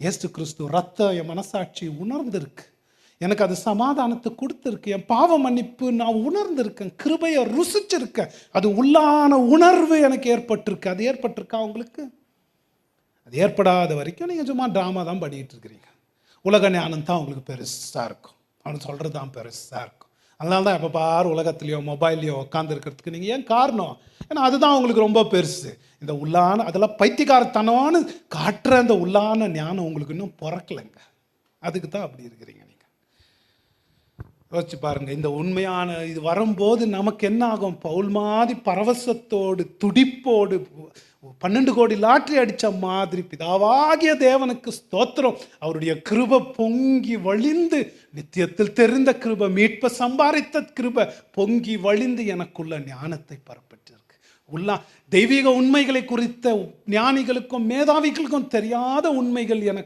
இயேசு கிறிஸ்து ரத்தம் என் மனசாட்சி உணர்ந்திருக்கு. எனக்கு அது சமாதானத்தை கொடுத்துருக்கு. என் பாவ மன்னிப்பு நான் உணர்ந்திருக்கேன். கிருபையை ருசிச்சிருக்கேன். அது உள்ளான உணர்வு எனக்கு ஏற்பட்டிருக்கு. அது ஏற்பட்டிருக்கா உங்களுக்கு? அது ஏற்படாத வரைக்கும் நீங்கள் சும்மா ட்ராமா தான் பண்ணிகிட்டு இருக்கிறீங்க. உலக ஞானம் தான் உங்களுக்கு பெருசாக இருக்கும். அவனு சொல்கிறது தான் பெருசாக இருக்கும். அதனால தான் எப்போ பாரு உலகத்துலேயோ மொபைல்லையோ உட்காந்துருக்கிறதுக்கு நீங்கள் ஏன் காரணம்? ஏன்னா அதுதான் உங்களுக்கு ரொம்ப பெருசு. இந்த உள்ளான அதெல்லாம் பைத்தியக்காரத்தனம்னு காட்டுற அந்த உள்ளான ஞானம் உங்களுக்கு இன்னும் பிறக்கலைங்க. அதுக்கு தான் அப்படி இருக்கிறீங்க. நீங்கள் யோசிச்சு பாருங்க. இந்த உண்மையான இது வரும்போது நமக்கு என்ன ஆகும்? பவுல் மாதிரி பரவசத்தோடு துடிப்போடு 12 கோடி லாட்டரி அடித்த மாதிரி பிதாவாகிய தேவனுக்கு ஸ்தோத்திரம், அவருடைய கிருபை பொங்கி வழிந்து, நித்தியத்தில் தெரிந்த கிருபை, மீட்பை சம்பாதித்த கிருபை பொங்கி வழிந்து எனக்குள்ள ஞானத்தை பரப்பட்டிருக்கு. தெய்வீக உண்மைகளை குறித்த ஞானிகளுக்கும் மேதாவிகளுக்கும் தெரியாத உண்மைகள் எனக்கு